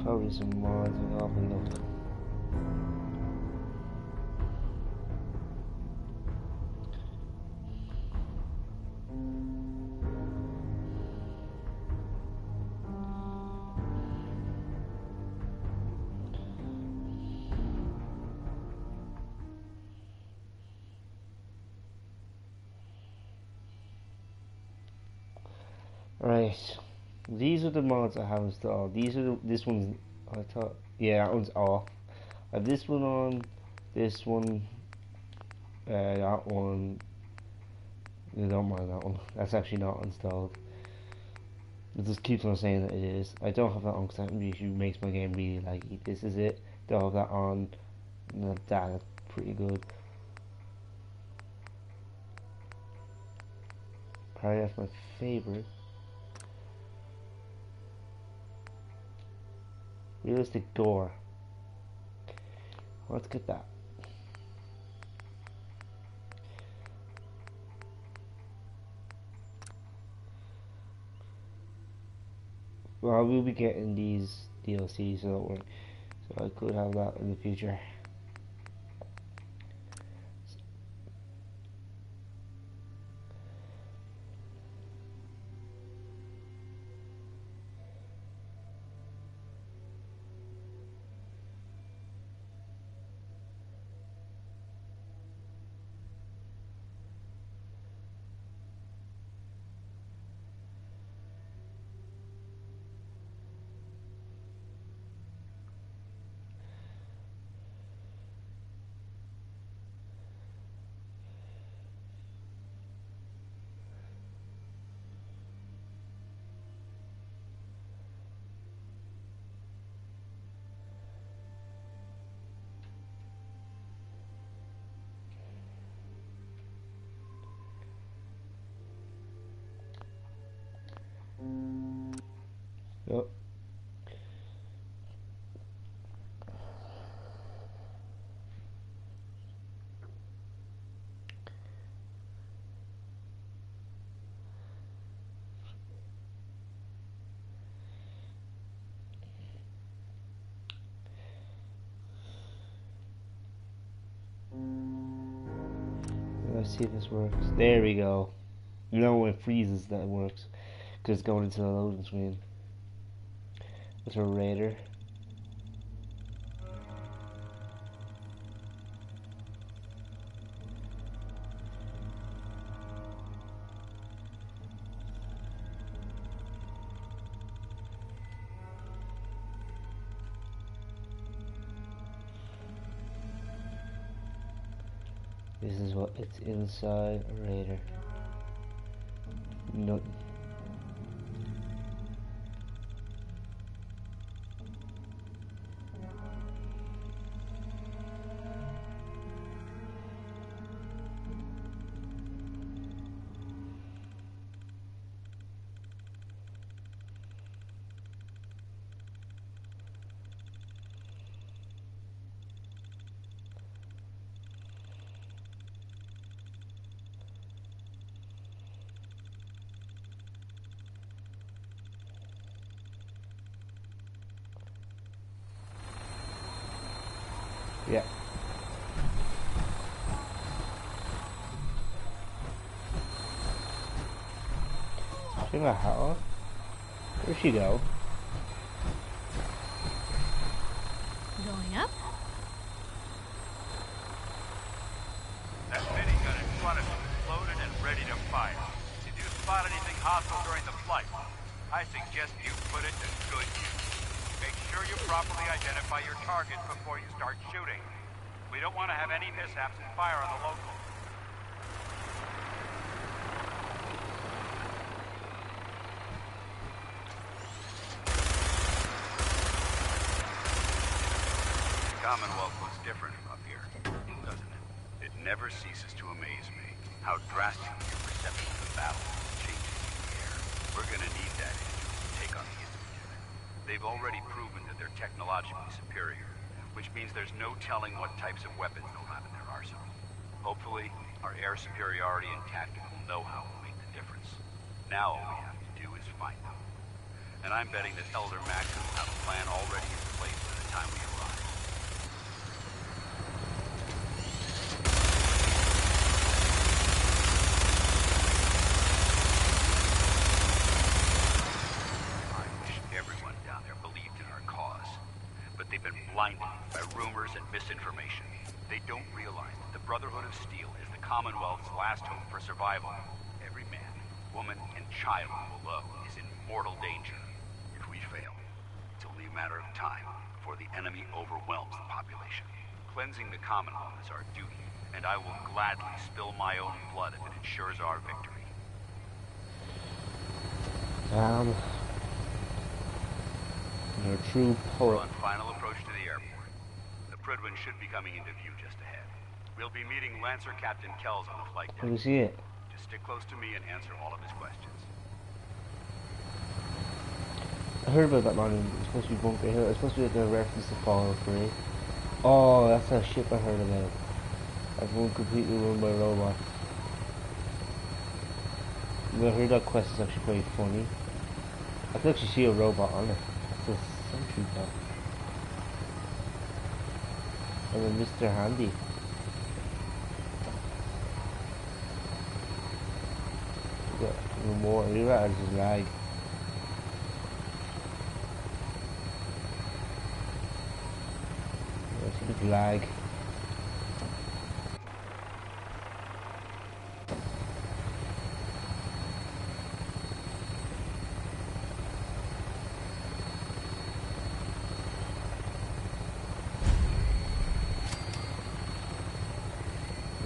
Probably some mods and off and look. Right, these are the mods I have installed. This one's, I thought, yeah, that one's off. I have this one on, this one, that one. I don't mind that one. That's actually not installed. It just keeps on saying that it is. I don't have that on because that usually makes my game really laggy. This is it. Don't have that on. That's pretty good. Probably that's my favorite. Realistic door. Let's get that. Well, I will be getting these DLCs, so don't worry. So I could have that in the future. Yep. Let's see if this works. There we go. You know when it freezes that it works. Because it's going into the loading screen. It's a raider. This is what it's inside a raider. No. Yeah. She got hat off. Where'd she go? Going up? That minigun in front of you is loaded and ready to fire. If you spot anything hostile during the flight, I suggest you put it to good use. Make sure you properly identify your target before you start shooting. We don't want to have any mishaps and fire on the local. Commonwealth looks different from up here, doesn't it? It never ceases to amaze me how drastically your perception of the battle changes in the air. We're gonna need that engine to take on the Institute. They've already proven that they're technologically superior, which means there's no telling what types of weapons they'll have in their arsenal. Hopefully, our air superiority and tactical know-how will make the difference. Now all we have to do is find them. And I'm betting that Elder Max will have a plan already in They've been blinded by rumors and misinformation. They don't realize that the Brotherhood of Steel is the Commonwealth's last hope for survival. Every man, woman, and child below is in mortal danger. If we fail, it's only a matter of time before the enemy overwhelms the population. Cleansing the Commonwealth is our duty, and I will gladly spill my own blood if it ensures our victory. You're a true We're poet. on final approach to the airport. The Prydwen should be coming into view just ahead. We'll be meeting Lancer Captain Kells on the flight deck. Let me see it. Just stick close to me and answer all of his questions. I heard about that man. It's supposed to be Bunker Hill. It's supposed to be like a reference to Fallout 3. Oh, that's a ship I heard about. That's one completely run by robots. I heard that quest is actually quite funny. I could actually see a robot on it. That's a sentry bot. And then Mr. Handy. We got even more. Look at that, just lag. It's a bit of lag.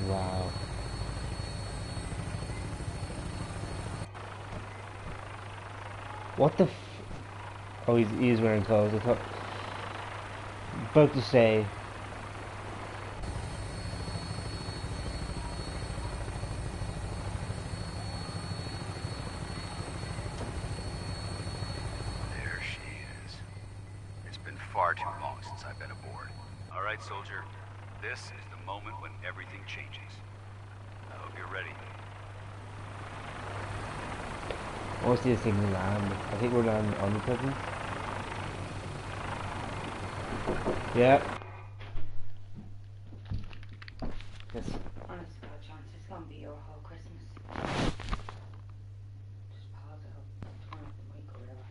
Wow. What the f... Oh, he is wearing clothes. I thought... About to say... There she is. It's been far too long since I've been aboard. All right, soldier. This is the moment when everything changes. I hope you're ready. I want to see this thing land. I think we're landing on the prison. Yeah. Yes. Honest to God, John, it's gonna be your whole Christmas. Just pause it up, turn off the mic or whatever.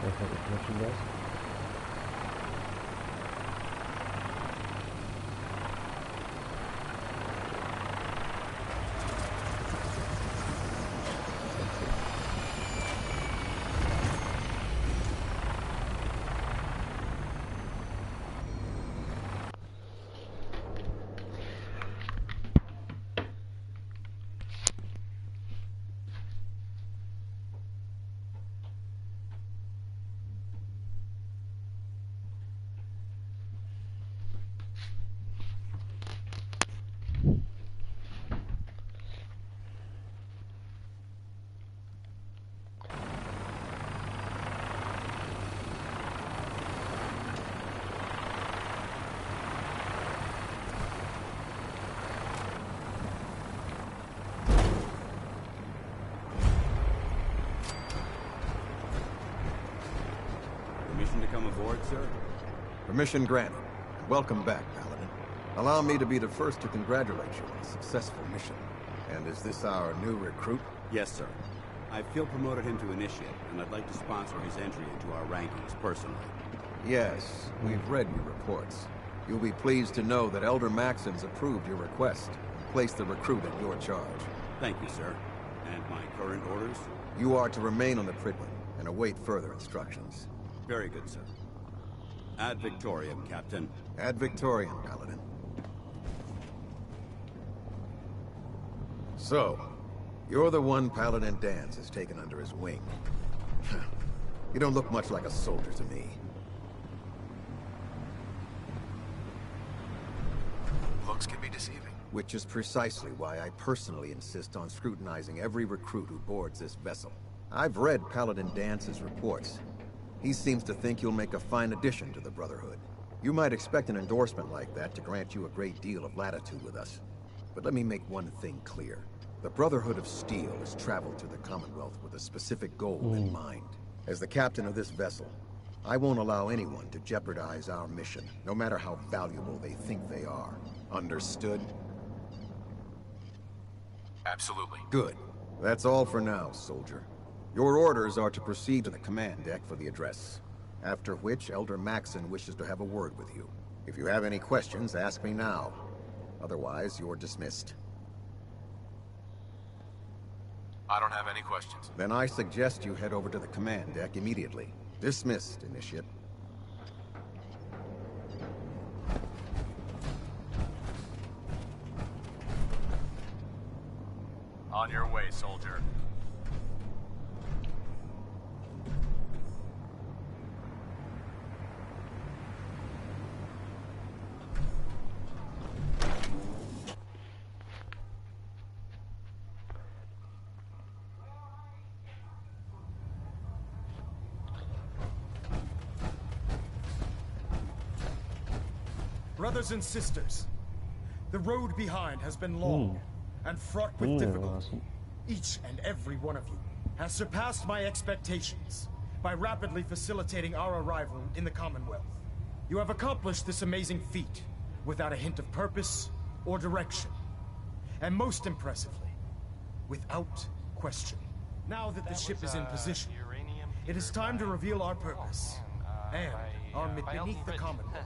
That's what the connection does. Permission to come aboard, sir? Permission granted. Welcome back, Paladin. Allow me to be the first to congratulate you on a successful mission. And is this our new recruit? Yes, sir. I feel promoted him to initiate, and I'd like to sponsor his entry into our rankings personally. Yes, we've read your reports. You'll be pleased to know that Elder Maxon's approved your request and placed the recruit in your charge. Thank you, sir. And my current orders? You are to remain on the Prydwen and await further instructions. Very good, sir. Ad Victoriam, Captain. Ad Victoriam, Paladin. So, you're the one Paladin Danse has taken under his wing. You don't look much like a soldier to me. Looks can be deceiving. Which is precisely why I personally insist on scrutinizing every recruit who boards this vessel. I've read Paladin Danse's reports. He seems to think you'll make a fine addition to the Brotherhood. You might expect an endorsement like that to grant you a great deal of latitude with us. But let me make one thing clear. The Brotherhood of Steel has traveled to the Commonwealth with a specific goal in mind. As the captain of this vessel, I won't allow anyone to jeopardize our mission, no matter how valuable they think they are. Understood? Absolutely. Good. That's all for now, soldier. Your orders are to proceed to the command deck for the address. After which, Elder Maxson wishes to have a word with you. If you have any questions, ask me now. Otherwise, you're dismissed. I don't have any questions. Then I suggest you head over to the command deck immediately. Dismissed, Initiate. On your way, soldier. Brothers and sisters, the road behind has been long and fraught with difficulty. Awesome. Each and every one of you has surpassed my expectations by rapidly facilitating our arrival in the Commonwealth. You have accomplished this amazing feat without a hint of purpose or direction. And most impressively, without question. Now that the ship is in position, it is time to reveal our purpose. And beneath the Commonwealth,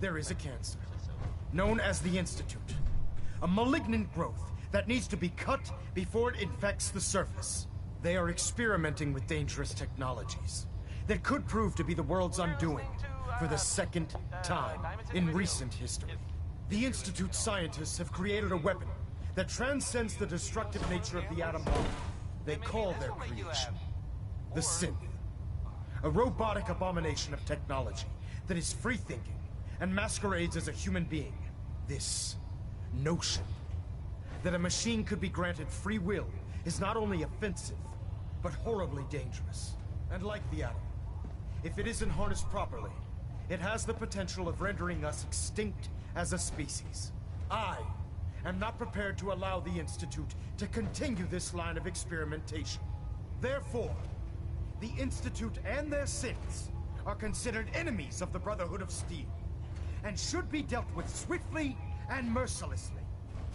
there is a cancer, known as the Institute. A malignant growth that needs to be cut before it infects the surface. They are experimenting with dangerous technologies that could prove to be the world's undoing for the second time in recent history. The Institute scientists have created a weapon that transcends the destructive nature of the atom bomb. They call their creation the Synth. A robotic abomination of technology that is free-thinking and masquerades as a human being. This notion that a machine could be granted free will is not only offensive, but horribly dangerous. And like the atom, if it isn't harnessed properly, it has the potential of rendering us extinct as a species. I am not prepared to allow the Institute to continue this line of experimentation. Therefore, the Institute and their synths are considered enemies of the Brotherhood of Steel, and should be dealt with swiftly and mercilessly.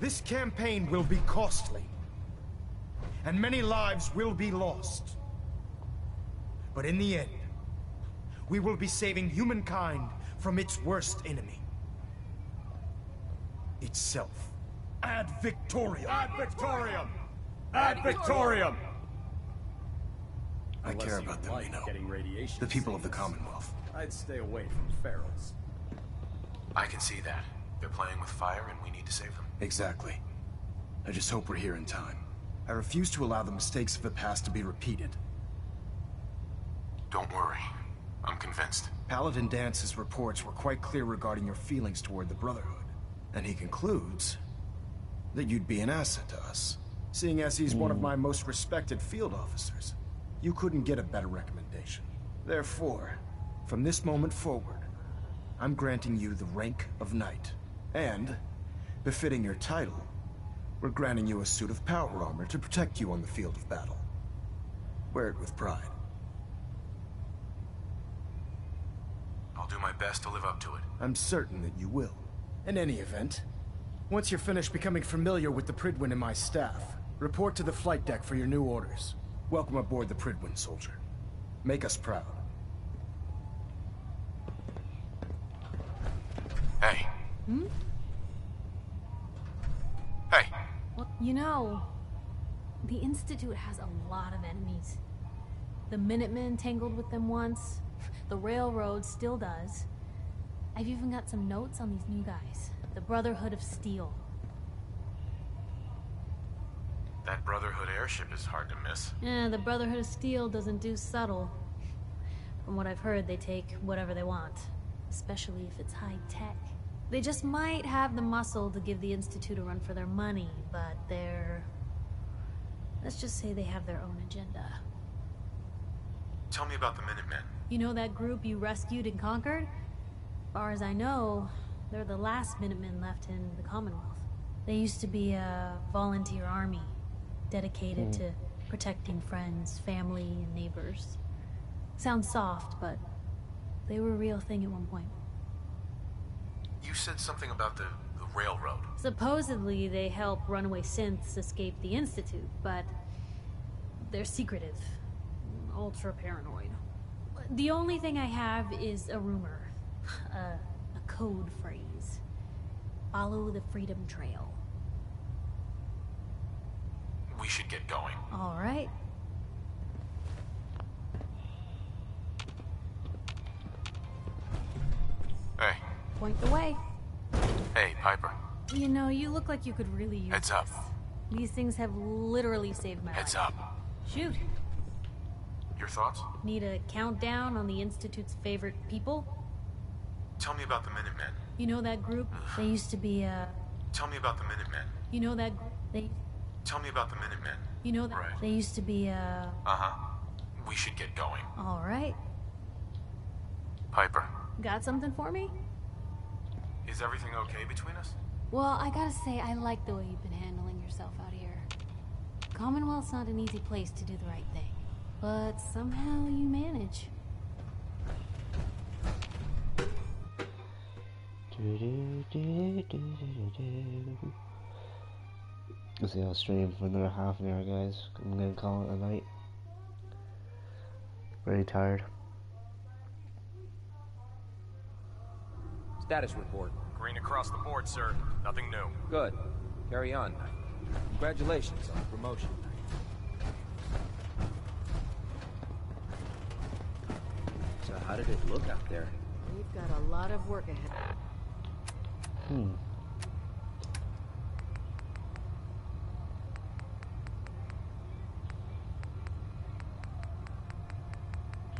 This campaign will be costly, and many lives will be lost. But in the end, we will be saving humankind from its worst enemy. Itself. Ad Victoriam! Ad Victoriam! Ad Victoriam! I care about them, you know. The people of the Commonwealth. I'd stay away from ferals. I can see that. They're playing with fire and we need to save them. Exactly. I just hope we're here in time. I refuse to allow the mistakes of the past to be repeated. Don't worry. I'm convinced. Paladin Danse's reports were quite clear regarding your feelings toward the Brotherhood. And he concludes that you'd be an asset to us. Seeing as he's one of my most respected field officers, you couldn't get a better recommendation. Therefore, from this moment forward, I'm granting you the rank of Knight. And, befitting your title, we're granting you a suit of power armor to protect you on the field of battle. Wear it with pride. I'll do my best to live up to it. I'm certain that you will. In any event, once you're finished becoming familiar with the Prydwen and my staff, report to the flight deck for your new orders. Welcome aboard the Prydwen, soldier. Make us proud. Hey. Hey. Well, you know, the Institute has a lot of enemies. The Minutemen tangled with them once. The Railroad still does. I've even got some notes on these new guys. The Brotherhood of Steel. That Brotherhood airship is hard to miss. Yeah, the Brotherhood of Steel doesn't do subtle. From what I've heard, they take whatever they want. Especially if it's high tech. They just might have the muscle to give the Institute a run for their money, but they're... let's just say they have their own agenda. Tell me about the Minutemen. You know that group you rescued and conquered? As far as I know, they're the last Minutemen left in the Commonwealth. They used to be a volunteer army, dedicated to protecting friends, family, and neighbors. Sounds soft, but they were a real thing at one point. You said something about the railroad. Supposedly, they help runaway synths escape the Institute, but they're secretive, ultra paranoid. The only thing I have is a rumor, a code phrase. Follow the Freedom Trail. We should get going. All right. Hey. Point the way. Hey, Piper. You know, you look like you could really use Heads up. this. These things have literally saved my Heads life. up. Shoot. Your thoughts? Need a countdown on the Institute's favorite people? Tell me about the Minutemen. You know that group? They used to be, Tell me about the Minutemen. You know that... Tell me about the Minutemen. You know that... Right. They used to be, Uh-huh. We should get going. All right. Piper. Got something for me? Is everything okay between us? Well, I gotta say, I like the way you've been handling yourself out here. Commonwealth's not an easy place to do the right thing. But somehow you manage. See, I'll stream for another half an hour, guys. I'm gonna call it a night. Very tired. Status report. Green across the board, sir. Nothing new. Good. Carry on. Congratulations on the promotion. So how did it look out there? We've got a lot of work ahead.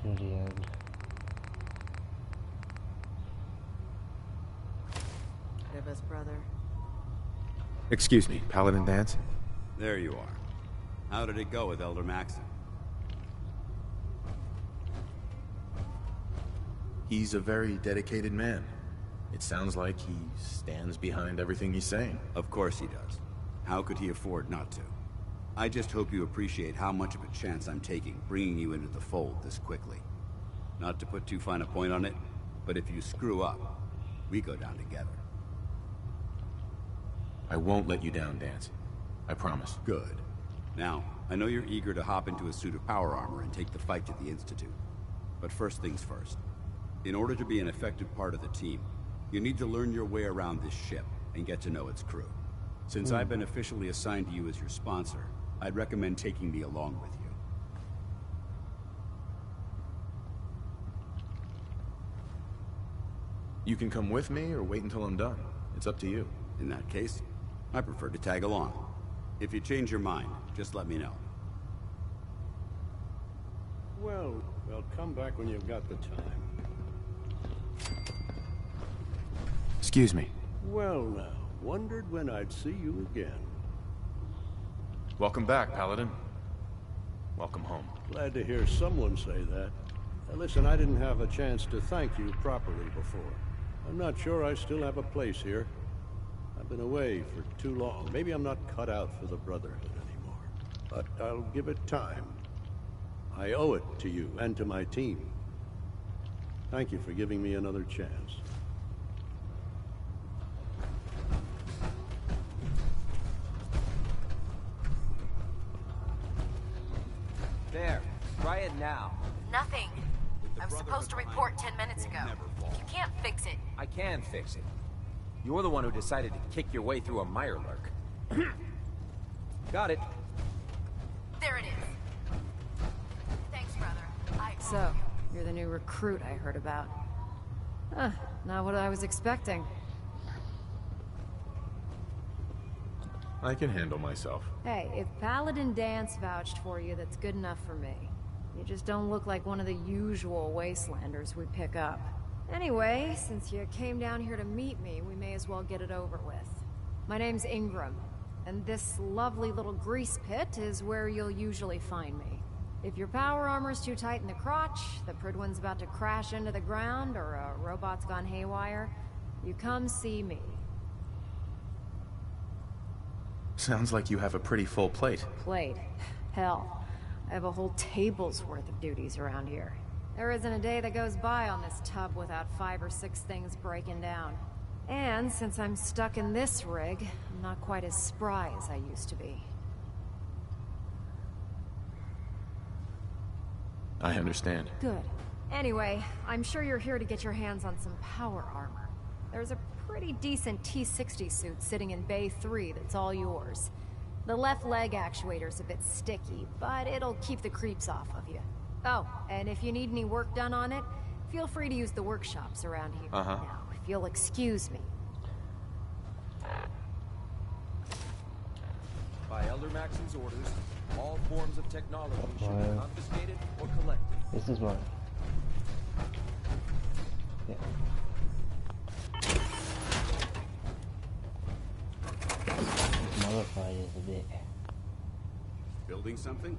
Near the end. Ahead of us, brother. Excuse me, Paladin Danse? There you are. How did it go with Elder Maxon? He's a very dedicated man. It sounds like he stands behind everything he's saying. Of course he does. How could he afford not to? I just hope you appreciate how much of a chance I'm taking bringing you into the fold this quickly. Not to put too fine a point on it, but if you screw up, we go down together. I won't let you down, Danse. I promise. Good. Now, I know you're eager to hop into a suit of power armor and take the fight to the Institute. But first things first. In order to be an effective part of the team, you need to learn your way around this ship and get to know its crew. Since I've been officially assigned to you as your sponsor, I'd recommend taking me along with you. You can come with me or wait until I'm done. It's up to you. In that case, I prefer to tag along. If you change your mind, just let me know. Well, come back when you've got the time. Excuse me. Well now, wondered when I'd see you again. Welcome back, Paladin. Welcome home. Glad to hear someone say that. Listen, I didn't have a chance to thank you properly before. I'm not sure I still have a place here. I've been away for too long. Maybe I'm not cut out for the Brotherhood anymore. But I'll give it time. I owe it to you and to my team. Thank you for giving me another chance. There. Try it now. Nothing. I was supposed to report 10 minutes ago. You can't fix it. I can fix it. You're the one who decided to kick your way through a Mirelurk. Got it. There it is. Thanks, brother. So, you're the new recruit I heard about. Not what I was expecting. I can handle myself. Hey, if Paladin Dance vouched for you, that's good enough for me. You just don't look like one of the usual wastelanders we pick up. Anyway, since you came down here to meet me, we may as well get it over with. My name's Ingram, and this lovely little grease pit is where you'll usually find me. If your power armor's too tight in the crotch, the Prydwen's about to crash into the ground, or a robot's gone haywire, you come see me. Sounds like you have a pretty full plate. Plate? Hell, I have a whole table's worth of duties around here. There isn't a day that goes by on this tub without 5 or 6 things breaking down. And since I'm stuck in this rig, I'm not quite as spry as I used to be. I understand. Good. Anyway, I'm sure you're here to get your hands on some power armor. There's a pretty decent T-60 suit sitting in Bay 3 that's all yours. The left leg actuator's a bit sticky, but it'll keep the creeps off of you. Oh, and if you need any work done on it, feel free to use the workshops around here. Now, if you'll excuse me. By Elder Maxon's orders, all forms of technology should be confiscated or collected. This is mine. Yeah. Modified is a bit. Building something?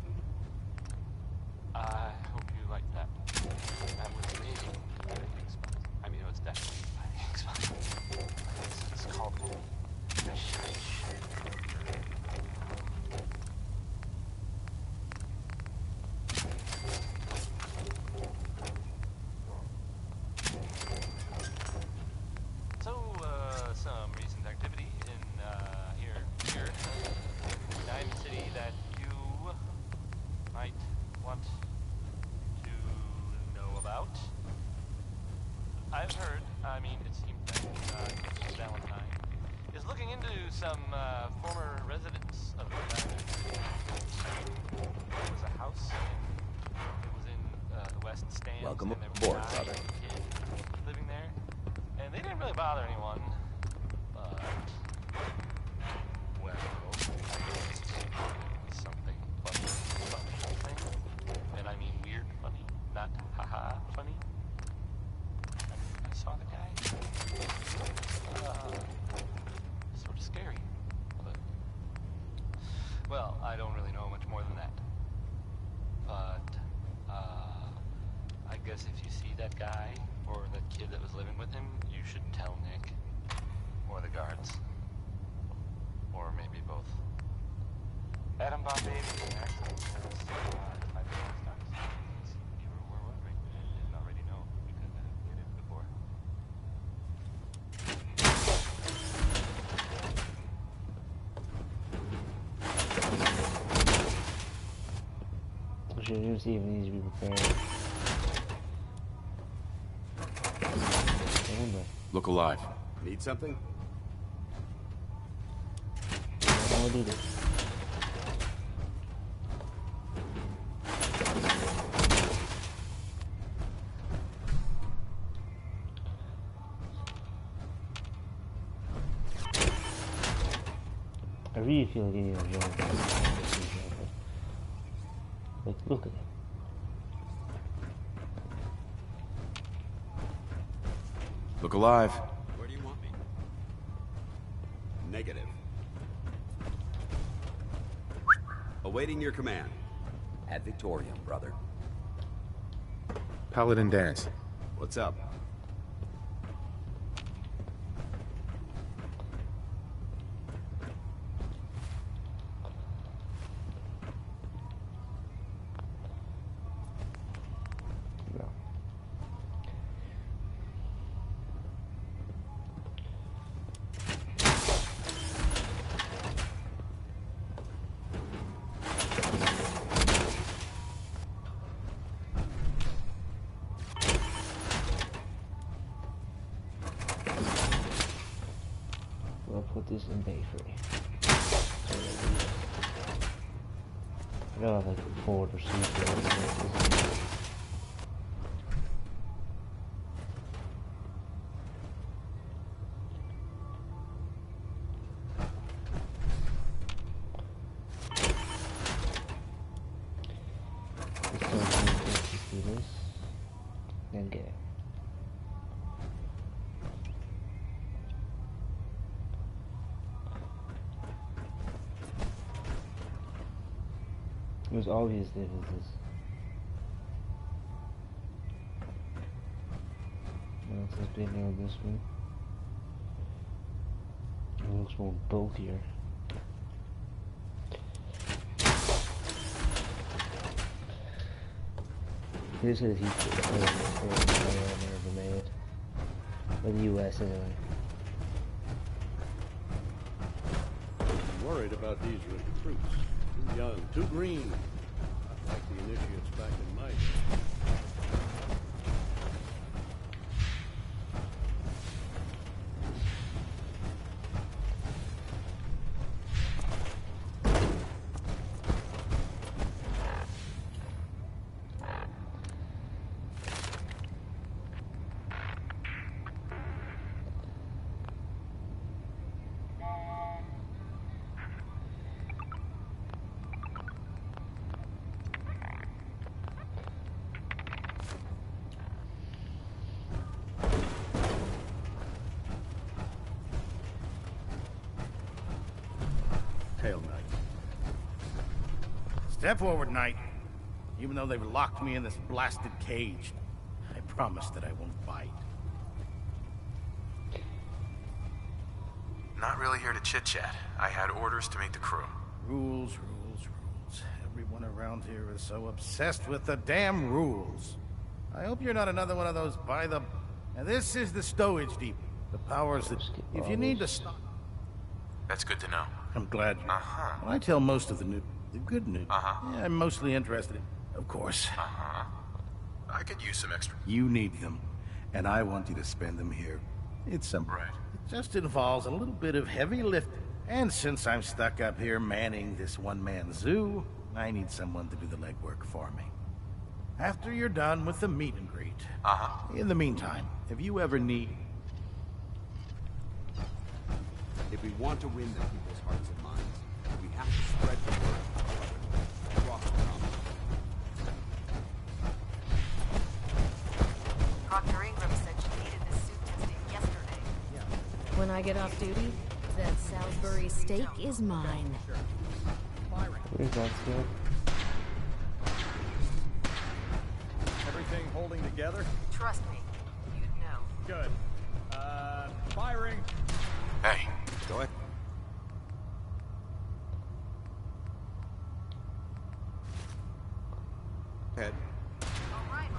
I hope you like that. That was amazing. I mean, it was definitely it's called some recent activity in here in Diamond City that you might want to know about. I've heard, I mean, it seems that Valentine is looking into some former residents of Diamond City. There was a house, it was in the West Stand. Welcome and there was aboard, a guy, brother. a kid living there, and they didn't really bother anyone. But, well, I guess something funny, something. And I mean weird funny, not haha funny. I saw the guy. Sort of scary. But, well, I don't really know much more than that. But, I guess if you see that guy, or that kid that was living with him, you should tell Nick. Or the guards. Or maybe both. Adam Bombay is an accident. You were wondering. You didn't already know. Because we did it before. I should even see if it needs to be repaired. Look alive. Need something? I'll do this. I really feel like Indiana Jones. Like, look at it. Look alive. Where do you want me? Negative. Awaiting your command. Ad Victoriam, brother. Paladin Dance. What's up? No. We'll put this in Bay 3. I don't have like a forward or something. It was obvious differences. That's as big on this one. It looks more bulkier. This is the ever made. By the US anyway. I'm worried about these recruits. Too young, too green. Not like the initiates back in my day. Tail Knight. Step forward, Knight. Even though they've locked me in this blasted cage, I promise that I won't bite. Not really here to chit-chat. I had orders to meet the crew. Rules, rules, rules. Everyone around here is so obsessed with the damn rules. I hope you're not another one of those by the... Now this is the stowage depot. The powers that... If you need to stop... That's good to know. I'm glad you... Well, I tell most of the new... The good news. Yeah, I'm mostly interested in... Of course. I could use some extra... You need them. And I want you to spend them here. It's simple. Right. It just involves a little bit of heavy lifting. And since I'm stuck up here manning this one-man zoo, I need someone to do the legwork for me. After you're done with the meet and greet. In the meantime, if you ever need... If we want to win the people's hearts and minds, we have to spread the word across the common. Dr. Ingram said she needed this suit testing yesterday. When I get off duty, that Salisbury steak is mine. Where's that still? Everything holding together? Trust me, you'd know. Good. Firing. Hey. Go ahead. Head.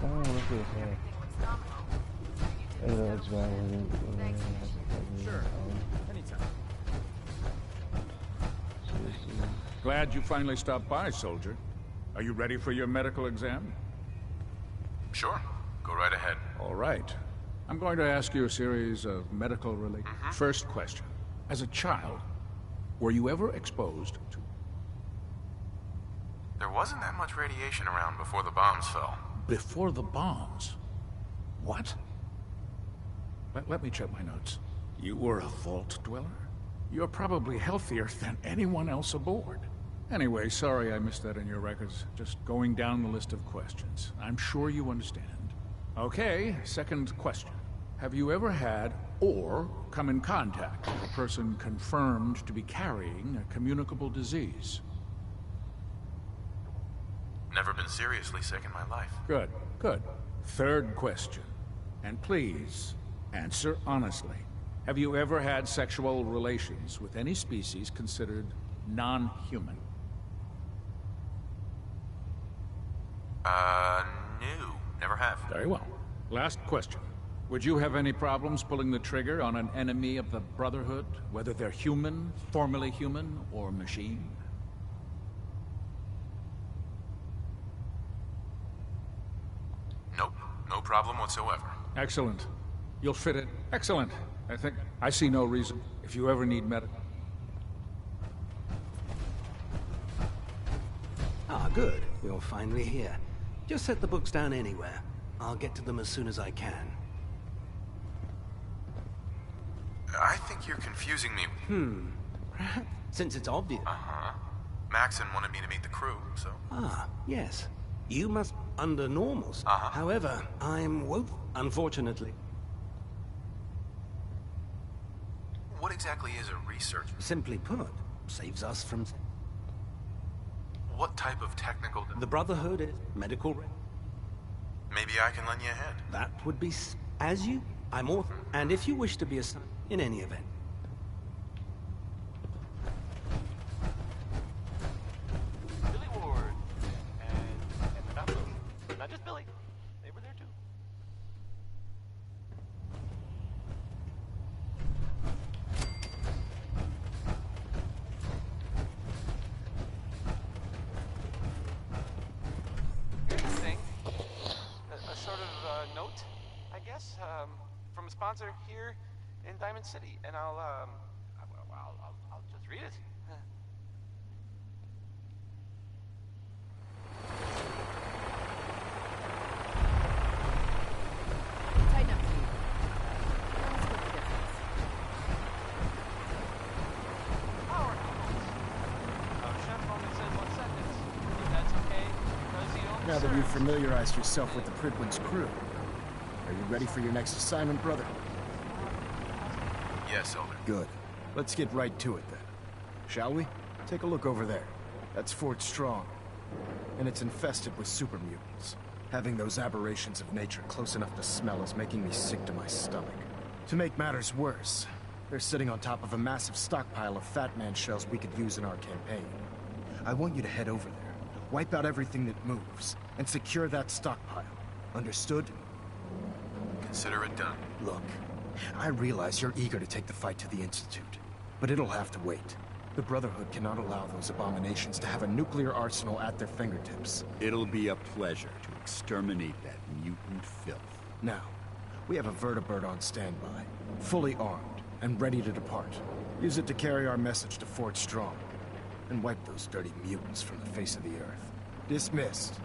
Oh, look at his hair. I don't know what's wrong with it. Sure. Anytime. Glad you finally stopped by, soldier. Are you ready for your medical exam? Sure. Go right ahead. All right. I'm going to ask you a series of medical-related... First question. As a child, were you ever exposed to... There wasn't that much radiation around before the bombs fell. Before the bombs? What? Let me check my notes. You were a vault dweller? You're probably healthier than anyone else aboard. Anyway, sorry I missed that in your records. Just going down the list of questions. I'm sure you understand. Okay, second question. Have you ever had or come in contact with a person confirmed to be carrying a communicable disease? Never been seriously sick in my life. Good, good. Third question. And please, answer honestly. Have you ever had sexual relations with any species considered non-human? No. Never have. Very well. Last question. Would you have any problems pulling the trigger on an enemy of the Brotherhood, whether they're human, formerly human, or machine? Nope. No problem whatsoever. Excellent. You'll fit it. Excellent. I see no reason. If you ever need medical... Ah, good. You're finally here. Just set the books down anywhere. I'll get to them as soon as I can. I think you're confusing me. Perhaps since it's obvious. Maxon wanted me to meet the crew, so... Ah, yes. You must under normals. However, I'm unfortunately. What exactly is a researcher? Simply put, saves us from... What type of technical... The Brotherhood is medical... Maybe I can lend you a hand. That would be... As you, I'm author. And if you wish to be assigned in any event. Billy Ward. And not Billy. Not just Billy. They were there too. Here's this thing. A sort of note, I guess, from a sponsor here in Diamond City, and I'll just read it. Tighten up, Chief. Power tools. Chef only says 1 second. If that's okay, because he only Now that serves- you've familiarized yourself with the Prydwen's crew, are you ready for your next assignment, brother? Yes, Elder. Good. Let's get right to it then. Shall we? Take a look over there. That's Fort Strong. And it's infested with super mutants. Having those aberrations of nature close enough to smell is making me sick to my stomach. To make matters worse, they're sitting on top of a massive stockpile of Fat Man shells we could use in our campaign. I want you to head over there, wipe out everything that moves, and secure that stockpile. Understood? Consider it done. Look, I realize you're eager to take the fight to the Institute, but it'll have to wait. The Brotherhood cannot allow those abominations to have a nuclear arsenal at their fingertips. It'll be a pleasure to exterminate that mutant filth. Now, we have a vertibird on standby, fully armed and ready to depart. Use it to carry our message to Fort Strong, and wipe those dirty mutants from the face of the earth. Dismissed.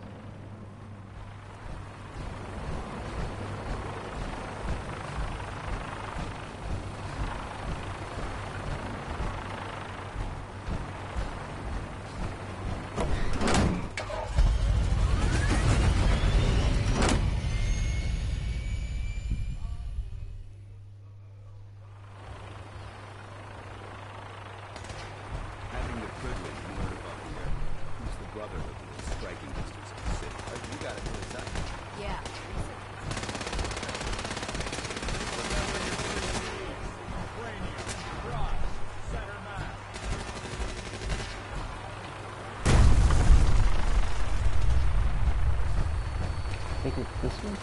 Having the Prydwen moored above the earth keeps the Brotherhood within striking distance of the city. You got it, son. Yeah. I think it's this one.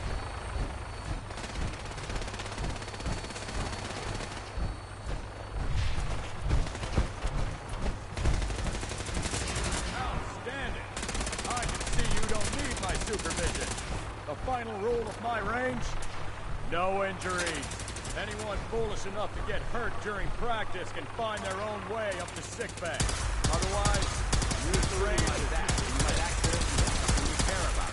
Outstanding. I can see you don't need my supervision. The final rule of my range? No injuries. Anyone foolish enough to get hurt during practice can find their own way up to sickbay. Otherwise, use the range as you might accidentally hit something you care about.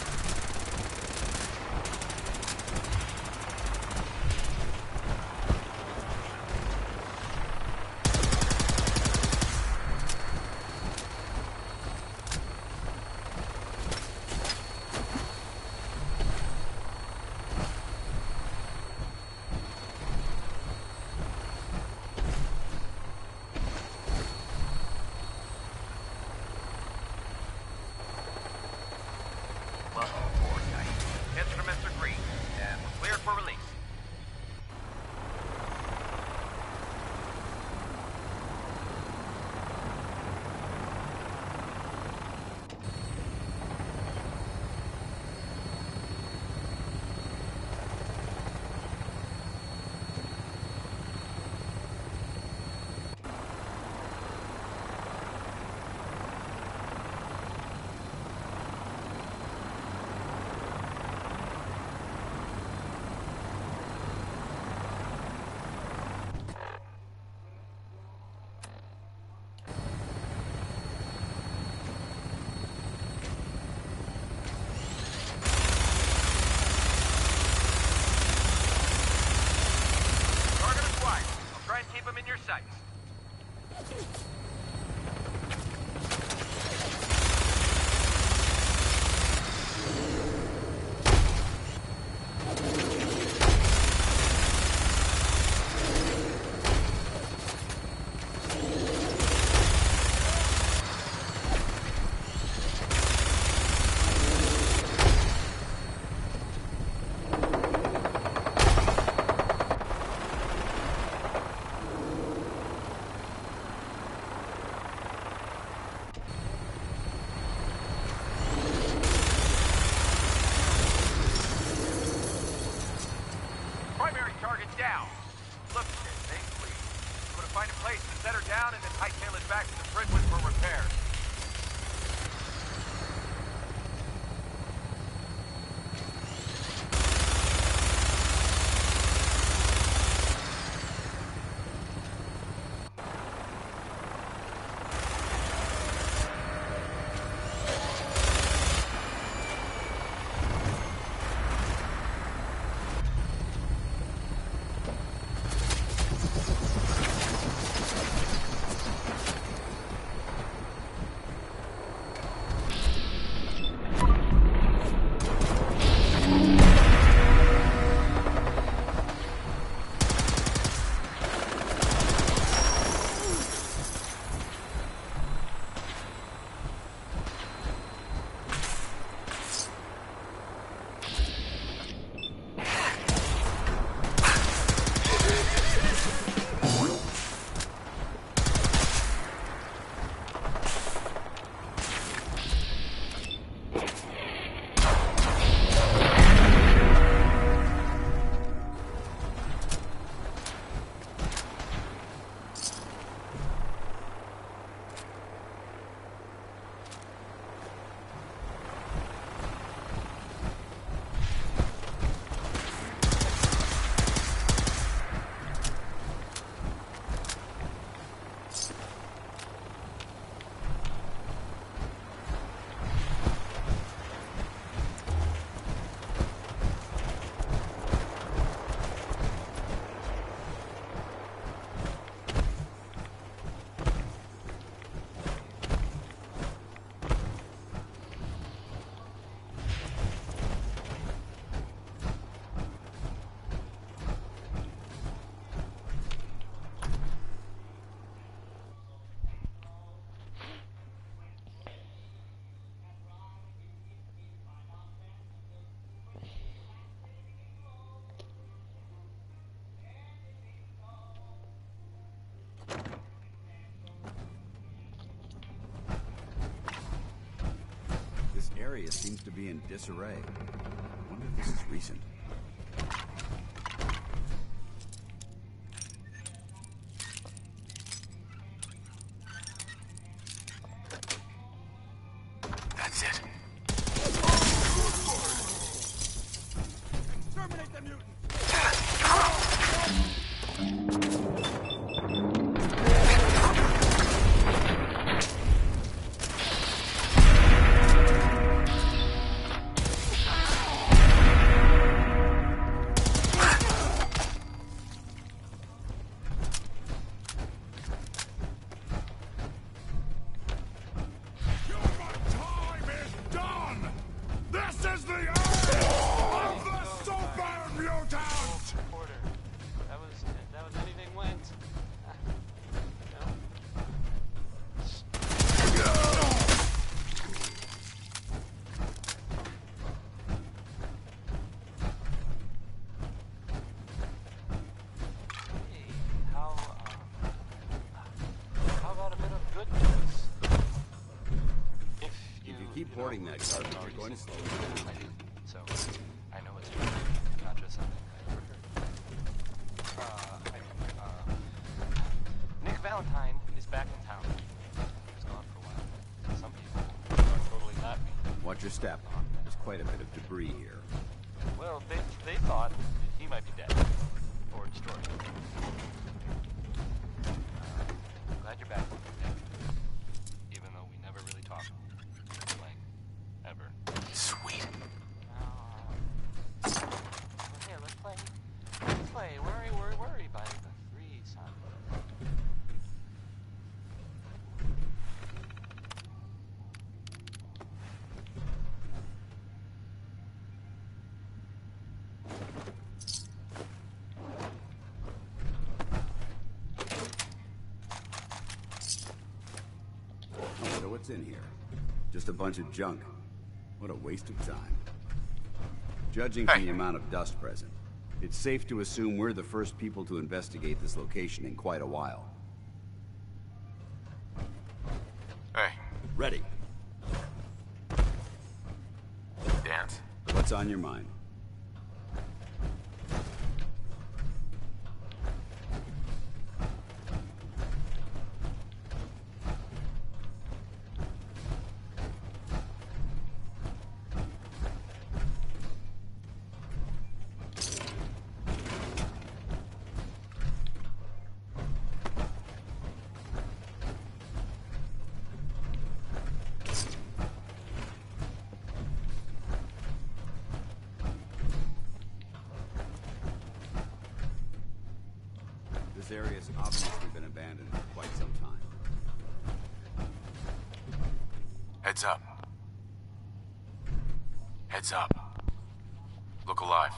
prepared. This area seems to be in disarray. I wonder if this is recent. That's it. Terminate the mutant! Porting that garbage, you're going to slow down. So, I know it's not just something I overheard. Nick Valentine is back in town. He's gone for a while. Some people are totally not me. Watch your step. There's quite a bit of debris here. Well, they thought he might be dead. Or destroyed. Glad you're back. Even though we never really talked. Ever. Sweet. Here, let's play. Let's play. Worry by the free, son. So what's in here? Just a bunch of junk. What a waste of time. Judging from the amount of dust present, it's safe to assume we're the first people to investigate this location in quite a while. Hey. Ready. Dance. What's on your mind? This area's obviously been abandoned for quite some time. Heads up. Heads up. Look alive.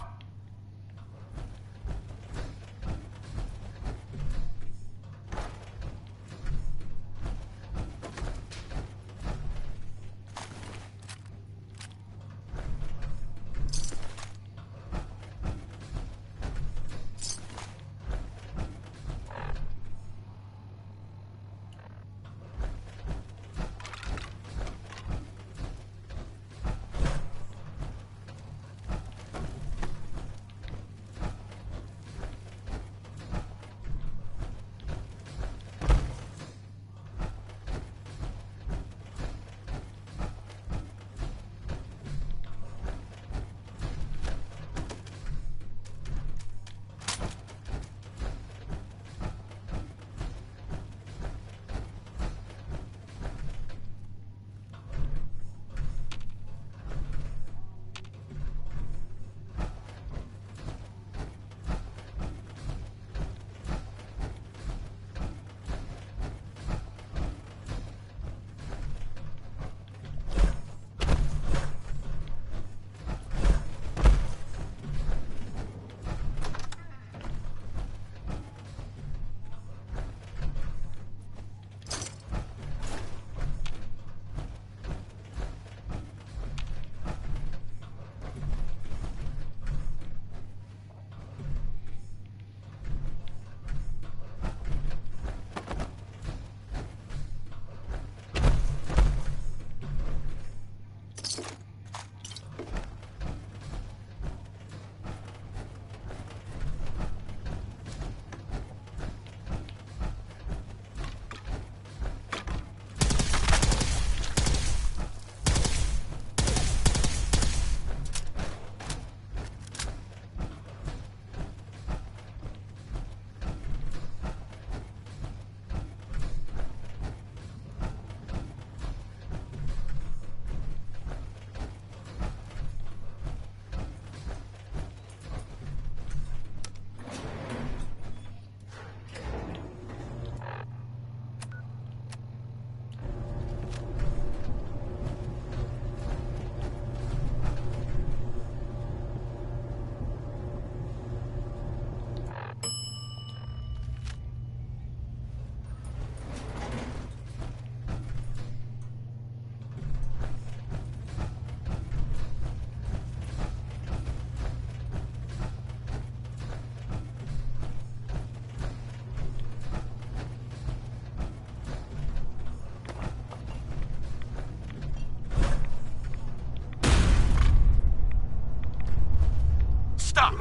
Stop!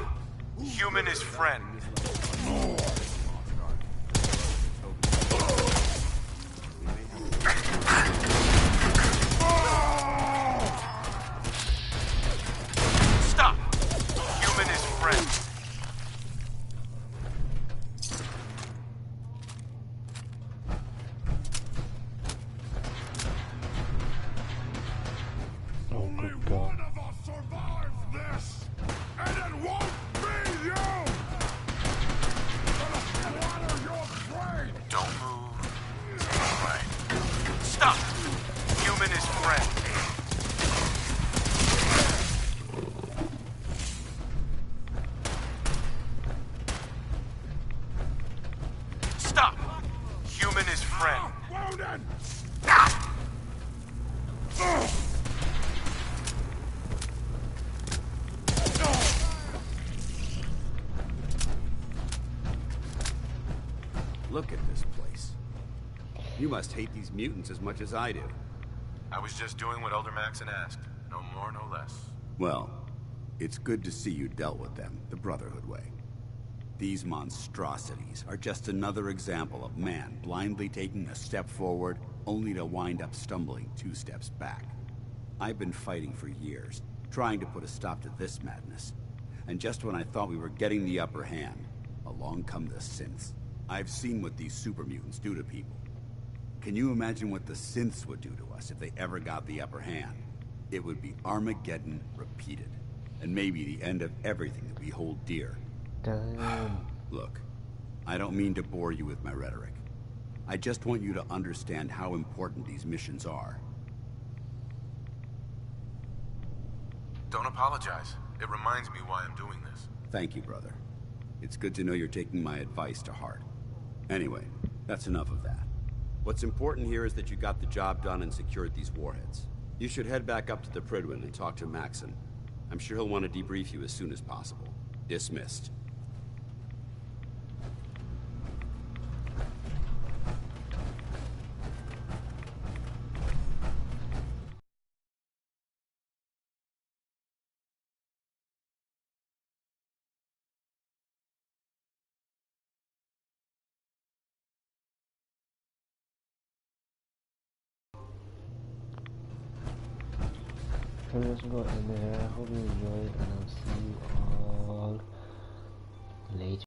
Human is friend. Stop! Human is friend. Oh, good God. Don't move. All right. Stop! Human is friend. Stop! Human is friend. Look at this place. You must hate these mutants as much as I do. I was just doing what Elder Maxon asked. No more, no less. Well, it's good to see you dealt with them the Brotherhood way. These monstrosities are just another example of man blindly taking a step forward, only to wind up stumbling 2 steps back. I've been fighting for years, trying to put a stop to this madness. And just when I thought we were getting the upper hand, along come the synths. I've seen what these super mutants do to people. Can you imagine what the synths would do to us if they ever got the upper hand? It would be Armageddon repeated, and maybe the end of everything that we hold dear. Damn. Look, I don't mean to bore you with my rhetoric. I just want you to understand how important these missions are. Don't apologize. It reminds me why I'm doing this. Thank you, brother. It's good to know you're taking my advice to heart. Anyway, that's enough of that. What's important here is that you got the job done and secured these warheads. You should head back up to the Prydwen and talk to Maxon. I'm sure he'll want to debrief you as soon as possible. Dismissed. Let's go in there. I hope you enjoy it, and I'll see you all later.